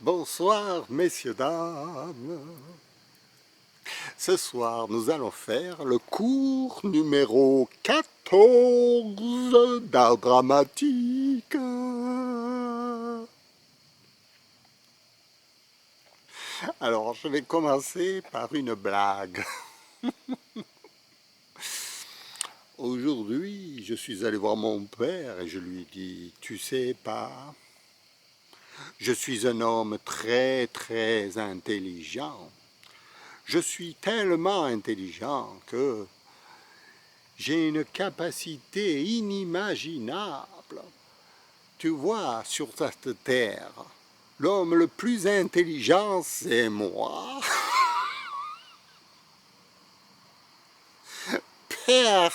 Bonsoir, messieurs, dames. Ce soir, nous allons faire le cours numéro 14 d'art dramatique. Alors, je vais commencer par une blague. Aujourd'hui, je suis allé voir mon père et je lui ai dit, tu sais pas, je suis un homme très très intelligent. Je suis tellement intelligent que j'ai une capacité inimaginable. Tu vois, sur cette terre, l'homme le plus intelligent, c'est moi. Mais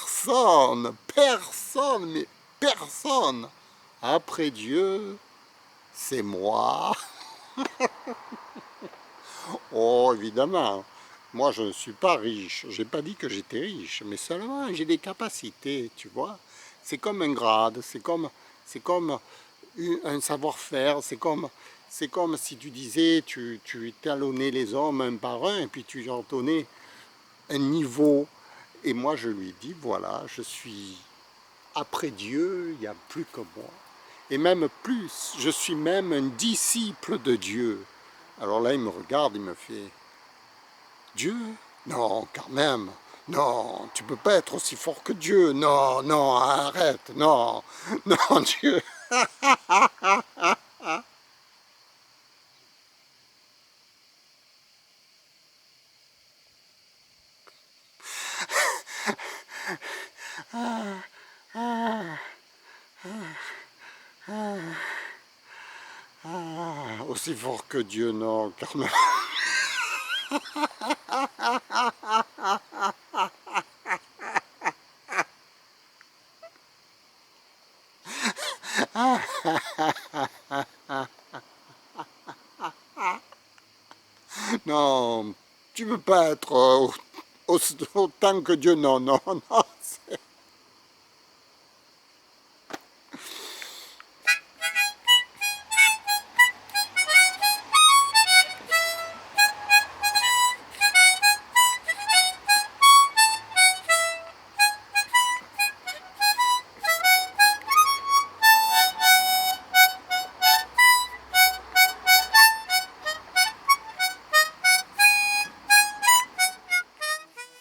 personne. Après Dieu, c'est moi. Oh, évidemment, moi je ne suis pas riche. J'ai pas dit que j'étais riche, mais seulement j'ai des capacités, tu vois. C'est comme un grade, c'est comme un savoir-faire, c'est comme si tu disais, tu étalonnais les hommes un par un, et puis tu leur donnais un niveau. Et moi je lui dis, voilà, je suis après Dieu, il n'y a plus que moi. Et même plus, je suis même un disciple de Dieu. Alors là, il me regarde, il me fait, Dieu? Non, quand même. Non, tu peux pas être aussi fort que Dieu. Non, non, arrête. Non, non, Dieu. Aussi fort que Dieu, non, quand même. Non, tu peux pas être autant que Dieu. Non, non, non.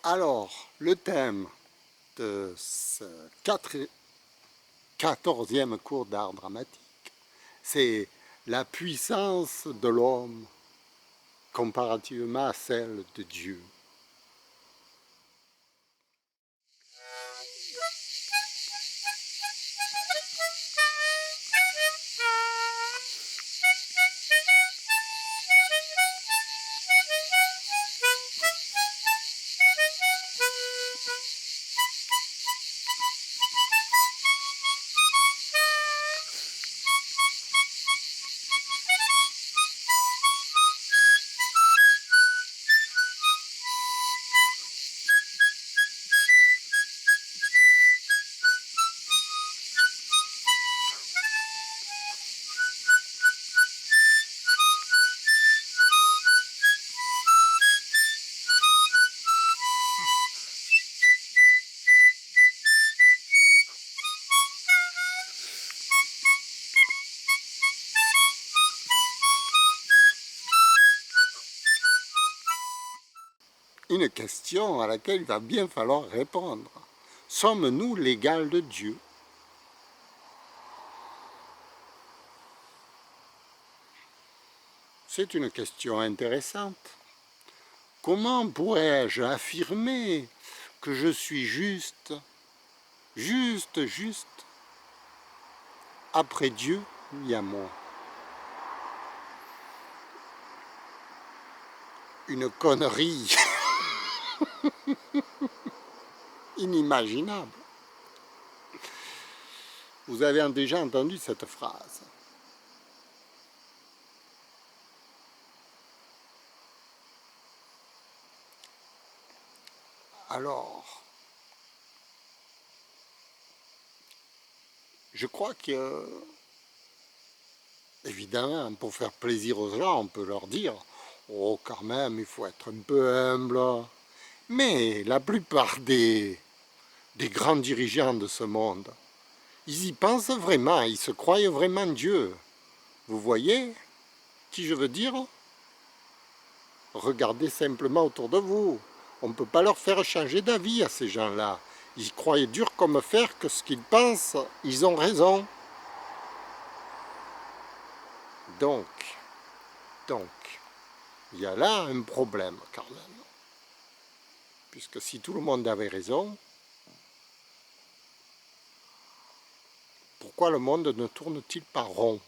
Alors, le thème de ce 14e cours d'art dramatique, c'est la puissance de l'homme comparativement à celle de Dieu. Une question à laquelle il va bien falloir répondre. Sommes-nous l'égal de Dieu? C'est une question intéressante. Comment pourrais-je affirmer que je suis juste, après Dieu, il y a moi? Une connerie inimaginable. Vous avez déjà entendu cette phrase. Alors, je crois qu'il Évidemment, pour faire plaisir aux gens, on peut leur dire « Oh, quand même, il faut être un peu humble. » Mais la plupart des grands dirigeants de ce monde, ils y pensent vraiment, ils se croient vraiment Dieu. Vous voyez qui je veux dire? Regardez simplement autour de vous. On ne peut pas leur faire changer d'avis à ces gens-là. Ils croient dur comme fer que ce qu'ils pensent, ils ont raison. Donc, il y a là un problème quand même. Puisque si tout le monde avait raison, pourquoi le monde ne tourne-t-il pas rond?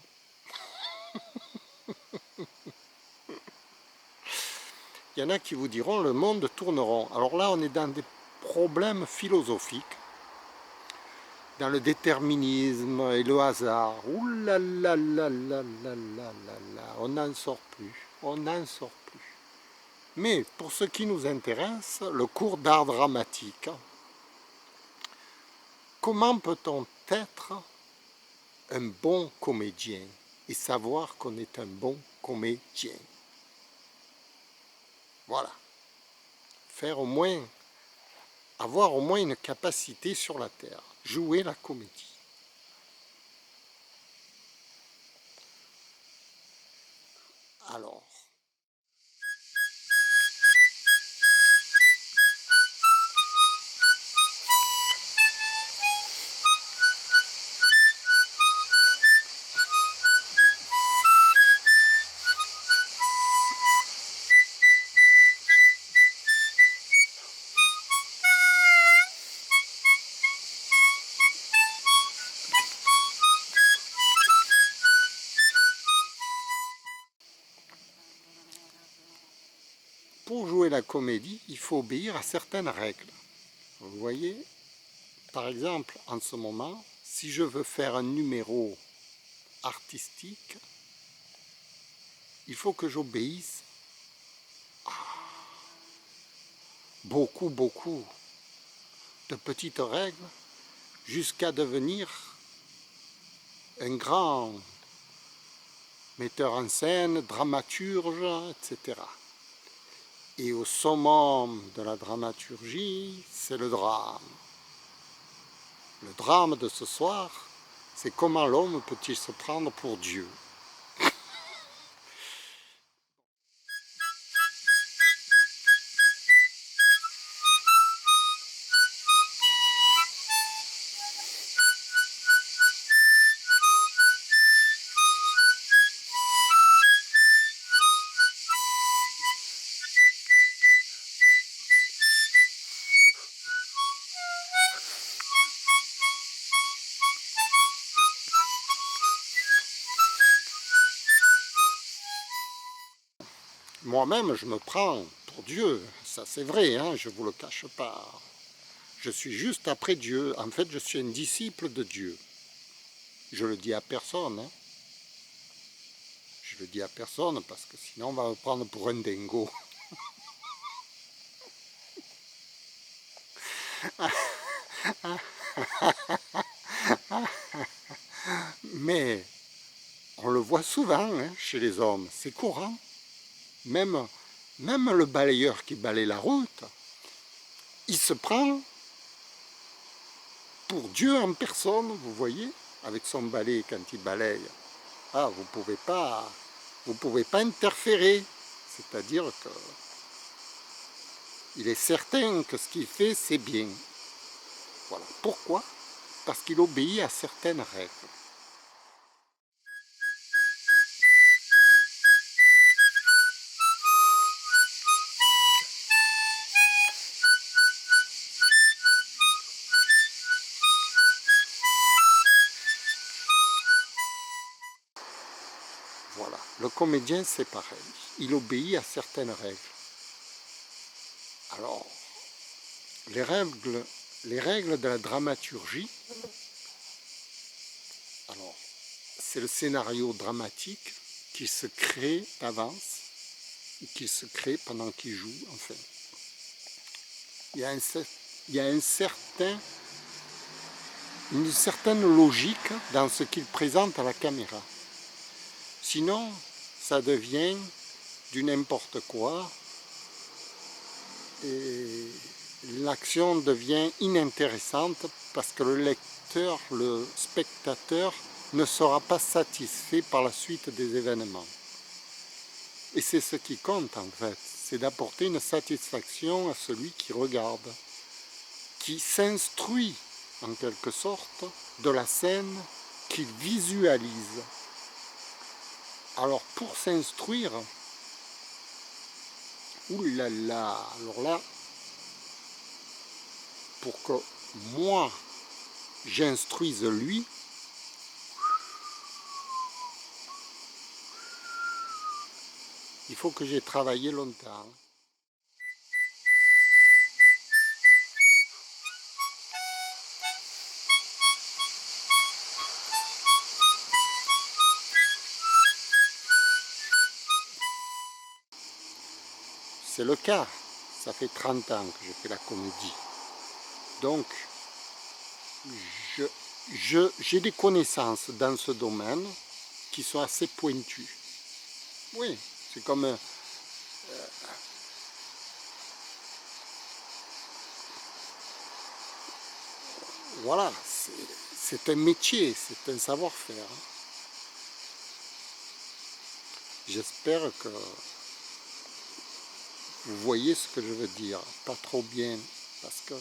Il y en a qui vous diront le monde tourne rond. Alors là, on est dans des problèmes philosophiques, dans le déterminisme et le hasard. Ouh là là là là là là là là, on n'en sort plus, on n'en sort plus. Mais pour ce qui nous intéresse, le cours d'art dramatique, comment peut-on être un bon comédien et savoir qu'on est un bon comédien? Voilà. Avoir au moins une capacité sur la terre, jouer la comédie. Alors, pour jouer la comédie, il faut obéir à certaines règles. Vous voyez, par exemple, en ce moment, si je veux faire un numéro artistique, il faut que j'obéisse à beaucoup de petites règles jusqu'à devenir un grand metteur en scène, dramaturge, etc. Et au summum de la dramaturgie, c'est le drame. Le drame de ce soir, c'est comment l'homme peut-il se prendre pour Dieu. Moi-même, je me prends pour Dieu, ça c'est vrai, hein, je ne vous le cache pas. Je suis juste après Dieu, en fait je suis un disciple de Dieu. Je le dis à personne, hein. Je le dis à personne parce que sinon on va me prendre pour un dingo. Mais on le voit souvent hein, chez les hommes, c'est courant. Même le balayeur qui balaye la route, il se prend pour Dieu en personne, vous voyez, avec son balai quand il balaye. Ah, vous pouvez pas interférer. C'est-à-dire que il est certain que ce qu'il fait, c'est bien. Voilà. Pourquoi? Parce qu'il obéit à certaines règles. Voilà. Le comédien, c'est pareil. Il obéit à certaines règles. Alors, les règles de la dramaturgie, alors, c'est le scénario dramatique qui se crée d'avance, qui se crée pendant qu'il joue, enfin. Il y a une certaine logique dans ce qu'il présente à la caméra. Sinon, ça devient du n'importe quoi et l'action devient inintéressante parce que le lecteur, le spectateur ne sera pas satisfait par la suite des événements. Et c'est ce qui compte en fait, c'est d'apporter une satisfaction à celui qui regarde, qui s'instruit en quelque sorte de la scène qu'il visualise. Alors pour s'instruire, oulala, alors là, pour que moi j'instruise lui, il faut que j'ai travaillé longtemps. C'est le cas, ça fait 30 ans que je fais la comédie. Donc, j'ai des connaissances dans ce domaine qui sont assez pointues. Oui, c'est comme... voilà, c'est un métier, c'est un savoir-faire. J'espère que vous voyez ce que je veux dire, pas trop bien, parce que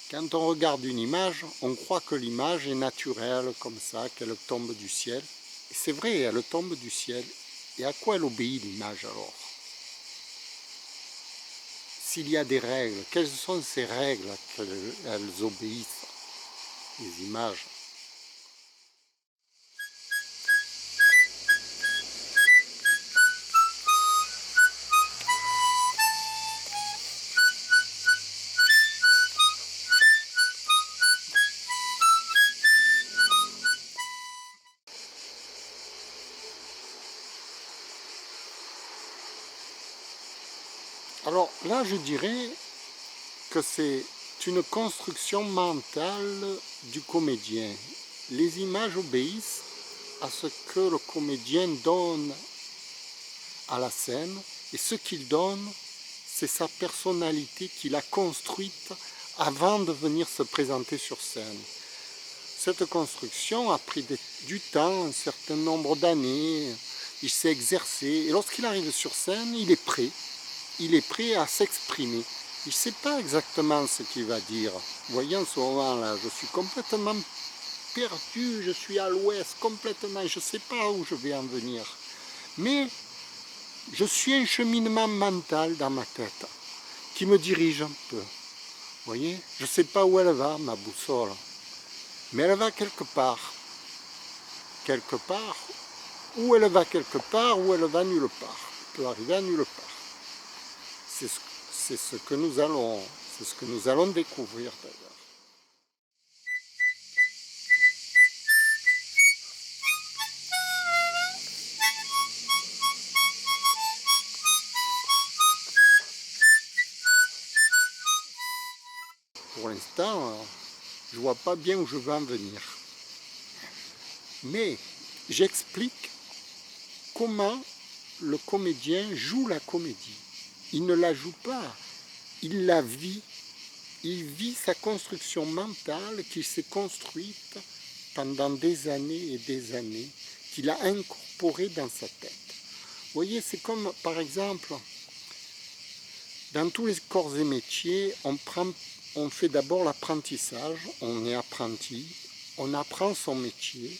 quand on regarde une image, on croit que l'image est naturelle, comme ça, qu'elle tombe du ciel. Et c'est vrai, elle tombe du ciel. Et à quoi elle obéit l'image alors? S'il y a des règles, quelles sont ces règles qu'elles obéissent, les images? Alors là, je dirais que c'est une construction mentale du comédien. Les images obéissent à ce que le comédien donne à la scène, et ce qu'il donne, c'est sa personnalité qu'il a construite avant de venir se présenter sur scène. Cette construction a pris du temps, un certain nombre d'années, il s'est exercé, et lorsqu'il arrive sur scène, il est prêt à s'exprimer. Il ne sait pas exactement ce qu'il va dire. Vous voyez, en ce moment-là, je suis complètement perdu, je suis à l'ouest, complètement, je ne sais pas où je vais en venir. Mais je suis un cheminement mental dans ma tête qui me dirige un peu. Vous voyez, je ne sais pas où elle va, ma boussole, mais elle va quelque part. Quelque part, où elle va quelque part, où elle va nulle part. Elle peut arriver à nulle part. C'est ce que nous allons découvrir d'ailleurs. Pour l'instant, je ne vois pas bien où je veux en venir. Mais j'explique comment le comédien joue la comédie. Il ne la joue pas, il la vit. Il vit sa construction mentale qu'il s'est construite pendant des années, qu'il a incorporée dans sa tête. Vous voyez, c'est comme par exemple, dans tous les corps et métiers, on fait d'abord l'apprentissage, on est apprenti, on apprend son métier,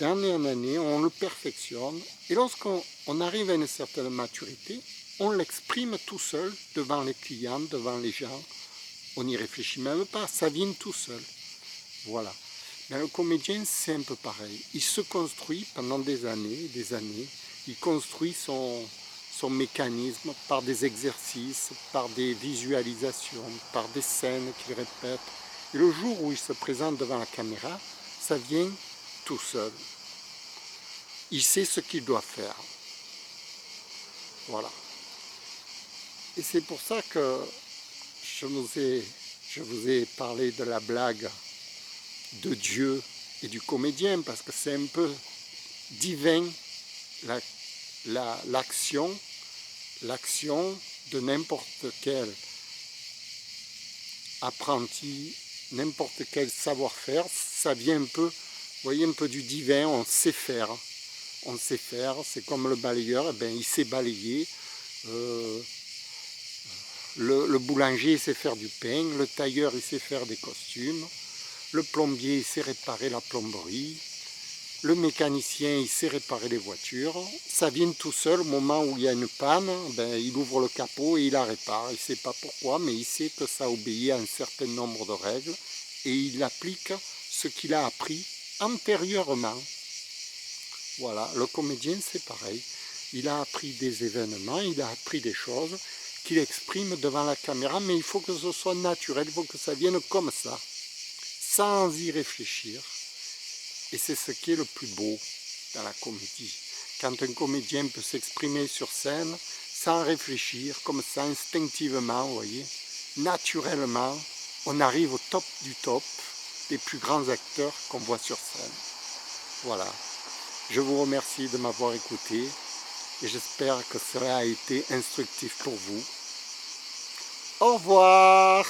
d'année en année, on le perfectionne, et lorsqu'on arrive à une certaine maturité, on l'exprime tout seul devant les clients, devant les gens. On n'y réfléchit même pas, ça vient tout seul. Voilà. Mais le comédien, c'est un peu pareil. Il se construit pendant des années, il construit son mécanisme par des exercices, par des visualisations, par des scènes qu'il répète. Et le jour où il se présente devant la caméra, ça vient tout seul. Il sait ce qu'il doit faire. Voilà. Et c'est pour ça que je vous ai parlé de la blague de Dieu et du comédien, parce que c'est un peu divin l'action de n'importe quel apprenti, n'importe quel savoir-faire, ça vient un peu, vous voyez, un peu du divin, on sait faire. On sait faire, c'est comme le balayeur, eh bien, il sait balayer. Le boulanger, il sait faire du pain. Le tailleur, il sait faire des costumes. Le plombier, il sait réparer la plomberie. Le mécanicien, il sait réparer les voitures. Ça vient tout seul, au moment où il y a une panne, ben, il ouvre le capot et il la répare. Il ne sait pas pourquoi, mais il sait que ça obéit à un certain nombre de règles et il applique ce qu'il a appris antérieurement. Voilà, le comédien, c'est pareil. Il a appris des événements, il a appris des choses qu'il exprime devant la caméra, mais il faut que ce soit naturel, il faut que ça vienne comme ça, sans y réfléchir. Et c'est ce qui est le plus beau dans la comédie. Quand un comédien peut s'exprimer sur scène sans réfléchir, comme ça, instinctivement, vous voyez, naturellement, on arrive au top du top des plus grands acteurs qu'on voit sur scène. Voilà. Je vous remercie de m'avoir écouté et j'espère que cela a été instructif pour vous. Au revoir!